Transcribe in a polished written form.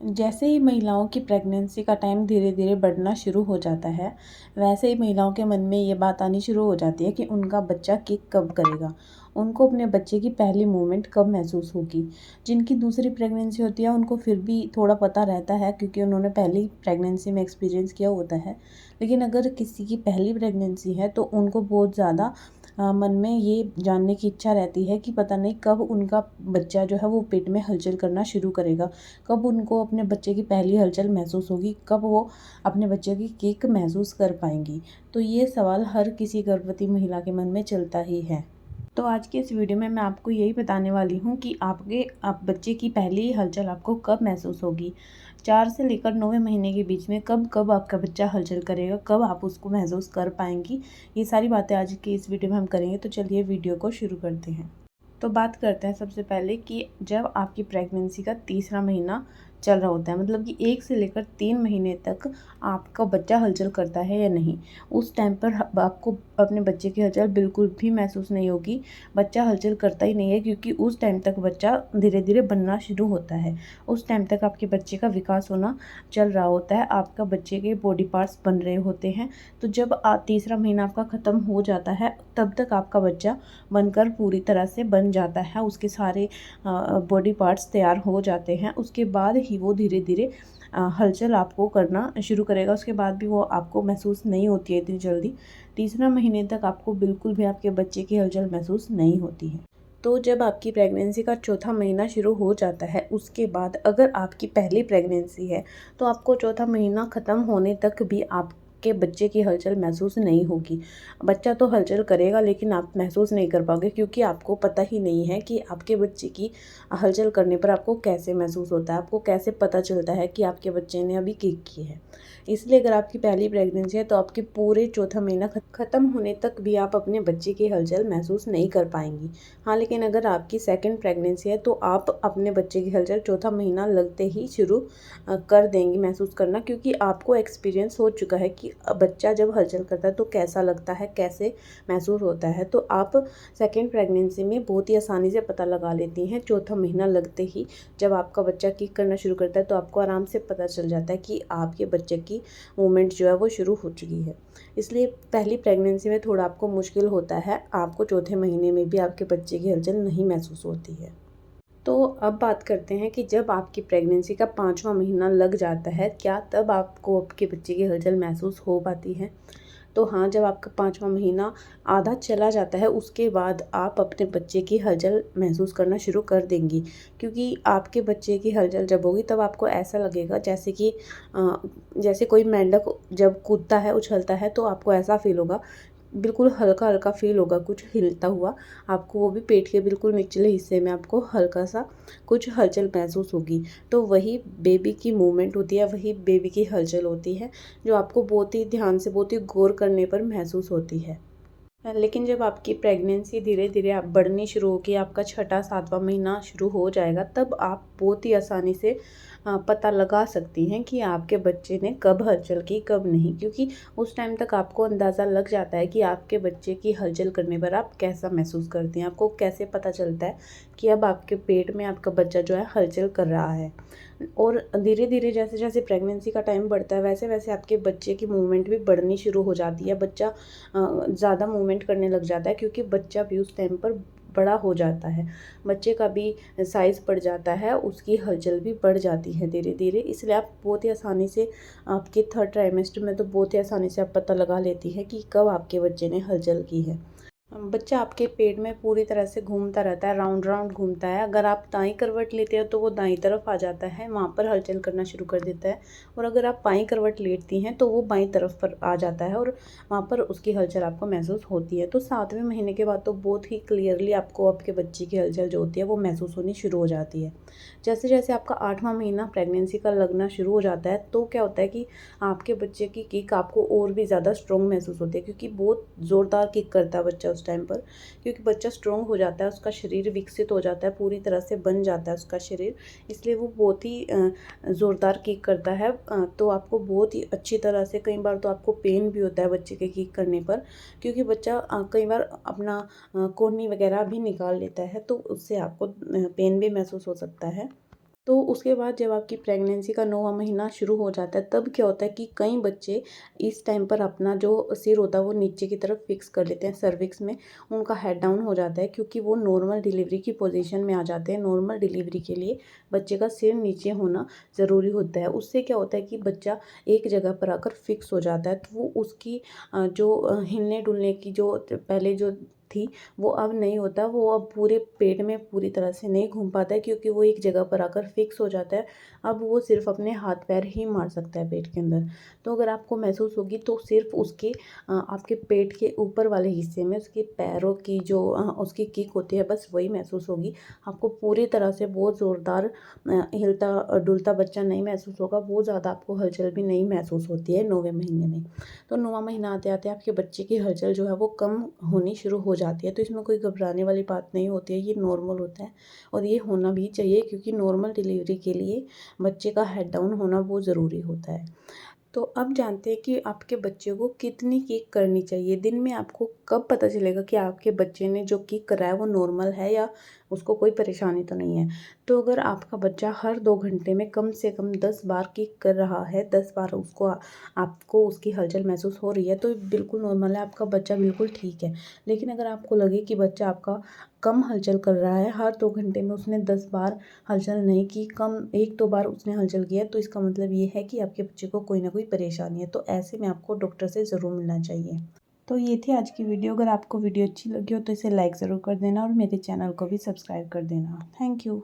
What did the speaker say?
जैसे ही महिलाओं की प्रेगनेंसी का टाइम धीरे धीरे बढ़ना शुरू हो जाता है, वैसे ही महिलाओं के मन में ये बात आनी शुरू हो जाती है कि उनका बच्चा किक कब करेगा, उनको अपने बच्चे की पहली मूवमेंट कब महसूस होगी। जिनकी दूसरी प्रेगनेंसी होती है उनको फिर भी थोड़ा पता रहता है क्योंकि उन्होंने पहली प्रेगनेंसी में एक्सपीरियंस किया होता है। लेकिन अगर किसी की पहली प्रेगनेंसी है तो उनको बहुत ज़्यादा मन में ये जानने की इच्छा रहती है कि पता नहीं कब उनका बच्चा जो है वो पेट में हलचल करना शुरू करेगा, कब उनको अपने बच्चे की पहली हलचल महसूस होगी, कब वो अपने बच्चे की किक महसूस कर पाएंगी। तो ये सवाल हर किसी गर्भवती महिला के मन में चलता ही है। तो आज की इस वीडियो में मैं आपको यही बताने वाली हूँ कि आप बच्चे की पहली हलचल आपको कब महसूस होगी। 4 से लेकर 9वें महीने के बीच में कब कब आपका बच्चा हलचल करेगा, कब आप उसको महसूस कर पाएंगी, ये सारी बातें आज की इस वीडियो में हम करेंगे। तो चलिए वीडियो को शुरू करते हैं। तो बात करते हैं सबसे पहले कि जब आपकी प्रेगनेंसी का तीसरा महीना चल रहा होता है, मतलब कि 1 से लेकर 3 महीने तक आपका बच्चा हलचल करता है या नहीं, उस टाइम पर आपको अपने बच्चे की हलचल बिल्कुल भी महसूस नहीं होगी। बच्चा हलचल करता ही नहीं है क्योंकि उस टाइम तक बच्चा धीरे धीरे बनना शुरू होता है। उस टाइम तक आपके बच्चे का विकास होना चल रहा होता है, आपका बच्चे के बॉडी पार्ट्स बन रहे होते हैं। तो जब तीसरा महीना आपका ख़त्म हो जाता है तब तक आपका बच्चा बनकर पूरी तरह से बन जाता है, उसके सारे बॉडी पार्ट्स तैयार हो जाते हैं। उसके बाद ही वो धीरे धीरे हलचल आपको करना शुरू करेगा। उसके बाद भी वो आपको महसूस नहीं होती है इतनी जल्दी। तीसरा महीने तक आपको बिल्कुल भी आपके बच्चे की हलचल महसूस नहीं होती है। तो जब आपकी प्रेगनेंसी का चौथा महीना शुरू हो जाता है, उसके बाद अगर आपकी पहली प्रेगनेंसी है तो आपको चौथा महीना ख़त्म होने तक भी आपके बच्चे की हलचल महसूस नहीं होगी। बच्चा तो हलचल करेगा लेकिन आप महसूस नहीं कर पाओगे क्योंकि आपको पता ही नहीं है कि आपके बच्चे की हलचल करने पर आपको कैसे महसूस होता है, आपको कैसे पता चलता है कि आपके बच्चे ने अभी किक की है। इसलिए अगर आपकी पहली प्रेगनेंसी है तो आपके पूरे चौथा महीना ख़त्म होने तक भी आप अपने बच्चे की हलचल महसूस नहीं कर पाएंगी। हाँ, लेकिन अगर आपकी सेकंड प्रेगनेंसी है तो आप अपने बच्चे की हलचल चौथा महीना लगते ही शुरू कर देंगी महसूस करना, क्योंकि आपको एक्सपीरियंस हो चुका है कि बच्चा जब हलचल करता है तो कैसा लगता है, कैसे महसूस होता है। तो आप सेकंड प्रेगनेंसी में बहुत ही आसानी से पता लगा लेती हैं। चौथा महीना लगते ही जब आपका बच्चा किक करना शुरू करता है तो आपको आराम से पता चल जाता है कि आपके बच्चे की मूवमेंट जो है वो शुरू हो चुकी है। इसलिए पहली प्रेगनेंसी में थोड़ा आपको मुश्किल होता है, आपको चौथे महीने में भी आपके बच्चे की हलचल नहीं महसूस होती है। तो अब बात करते हैं कि जब आपकी प्रेगनेंसी का 5वां महीना लग जाता है, क्या तब आपको आपके बच्चे की हलचल महसूस हो पाती है? तो हाँ, जब आपका 5वां महीना आधा चला जाता है उसके बाद आप अपने बच्चे की हलचल महसूस करना शुरू कर देंगी, क्योंकि आपके बच्चे की हलचल जब होगी तब आपको ऐसा लगेगा जैसे कि जैसे कोई मेंढक जब कूदता है, उछलता है, तो आपको ऐसा फील होगा, बिल्कुल हल्का हल्का फील होगा कुछ हिलता हुआ आपको, वो भी पेट के बिल्कुल निचले हिस्से में आपको हल्का सा कुछ हलचल महसूस होगी। तो वही बेबी की मूवमेंट होती है, वही बेबी की हलचल होती है जो आपको बहुत ही ध्यान से, बहुत ही गौर करने पर महसूस होती है। लेकिन जब आपकी प्रेगनेंसी धीरे धीरे आप बढ़नी शुरू होगी, आपका छठा सातवां महीना शुरू हो जाएगा, तब आप बहुत ही आसानी से पता लगा सकती हैं कि आपके बच्चे ने कब हलचल की कब नहीं, क्योंकि उस टाइम तक आपको अंदाज़ा लग जाता है कि आपके बच्चे की हलचल करने पर आप कैसा महसूस करती हैं। आपको कैसे पता चलता है कि अब आपके पेट में आपका बच्चा जो है हलचल कर रहा है। और धीरे धीरे जैसे जैसे प्रेगनेंसी का टाइम बढ़ता है वैसे वैसे आपके बच्चे की मूवमेंट भी बढ़नी शुरू हो जाती है। बच्चा ज़्यादा मूवमेंट करने लग जाता है क्योंकि बच्चा भी उस टाइम पर बड़ा हो जाता है, बच्चे का भी साइज़ बढ़ जाता है, उसकी हलचल भी बढ़ जाती है धीरे धीरे। इसलिए आप बहुत ही आसानी से आपके थर्ड ट्राइमेस्टर में तो बहुत ही आसानी से आप पता लगा लेती हैं कि कब आपके बच्चे ने हलचल की है। बच्चा आपके पेट में पूरी तरह से घूमता रहता है, राउंड राउंड घूमता है। अगर आप दाईं करवट लेते हो तो वो दाईं तरफ आ जाता है, वहाँ पर हलचल करना शुरू कर देता है। और अगर आप बाईं करवट लेटती हैं तो वो बाईं तरफ पर आ जाता है और वहाँ पर उसकी हलचल आपको महसूस होती है। तो 7वें महीने के बाद तो बहुत ही क्लियरली आपको आपके बच्चे की हलचल जो होती है वो महसूस होनी शुरू हो जाती है। जैसे जैसे आपका 8वां महीना प्रेगनेंसी का लगना शुरू हो जाता है तो क्या होता है कि आपके बच्चे की किक आपको और भी ज़्यादा स्ट्रॉन्ग महसूस होती है, क्योंकि बहुत ज़ोरदार किक करता है बच्चा उस टाइम पर। क्योंकि बच्चा स्ट्रॉन्ग हो जाता है, उसका शरीर विकसित हो जाता है, पूरी तरह से बन जाता है उसका शरीर, इसलिए वो बहुत ही ज़ोरदार किक करता है। तो आपको बहुत ही अच्छी तरह से, कई बार तो आपको पेन भी होता है बच्चे के किक करने पर, क्योंकि बच्चा कई बार अपना कोहनी वगैरह भी निकाल लेता है, तो उससे आपको पेन भी महसूस हो सकता है। तो उसके बाद जब आपकी प्रेगनेंसी का 9वाँ महीना शुरू हो जाता है, तब क्या होता है कि कई बच्चे इस टाइम पर अपना जो सिर होता है वो नीचे की तरफ फिक्स कर लेते हैं, सर्विक्स में उनका हेड डाउन हो जाता है, क्योंकि वो नॉर्मल डिलीवरी की पोजीशन में आ जाते हैं। नॉर्मल डिलीवरी के लिए बच्चे का सिर नीचे होना ज़रूरी होता है। उससे क्या होता है कि बच्चा एक जगह पर आकर फिक्स हो जाता है, तो वो उसकी जो हिलने डुलने की जो पहले जो थी वो अब नहीं होता। वो अब पूरे पेट में पूरी तरह से नहीं घूम पाता है, क्योंकि वो एक जगह पर आकर फिक्स हो जाता है। अब वो सिर्फ अपने हाथ पैर ही मार सकता है पेट के अंदर। तो अगर आपको महसूस होगी तो सिर्फ उसके आपके पेट के ऊपर वाले हिस्से में उसके पैरों की जो उसकी किक होती है, बस वही महसूस होगी। आपको पूरी तरह से बहुत ज़ोरदार हिलता डुलता बच्चा नहीं महसूस होगा। बहुत ज़्यादा आपको हलचल भी नहीं महसूस होती है 9वें महीने में। तो 9वाँ महीना आते-आते आपके बच्चे की हलचल जो है वो कम होनी शुरू हो जाती है। तो इसमें कोई घबराने वाली बात नहीं होती है, ये नॉर्मल होता है और ये होना भी चाहिए, क्योंकि नॉर्मल डिलीवरी के लिए बच्चे का हेड डाउन होना बहुत ज़रूरी होता है। तो अब जानते हैं कि आपके बच्चे को कितनी किक करनी चाहिए। दिन में आपको कब पता चलेगा कि आपके बच्चे ने जो किक करा है वो नॉर्मल है या उसको कोई परेशानी तो नहीं है। तो अगर आपका बच्चा हर 2 घंटे में कम से कम 10 बार किक कर रहा है, 10 बार उसको आपको उसकी हलचल महसूस हो रही है, तो बिल्कुल नॉर्मल है, आपका बच्चा बिल्कुल ठीक है। लेकिन अगर आपको लगे कि बच्चा आपका कम हलचल कर रहा है, हर 2 घंटे में उसने 10 बार हलचल नहीं की, कम 1-2 बार उसने हलचल किया, तो इसका मतलब ये है कि आपके बच्चे को कोई ना कोई परेशानी है। तो ऐसे में आपको डॉक्टर से ज़रूर मिलना चाहिए। तो ये थी आज की वीडियो। अगर आपको वीडियो अच्छी लगी हो तो इसे लाइक ज़रूर कर देना और मेरे चैनल को भी सब्सक्राइब कर देना। Thank you.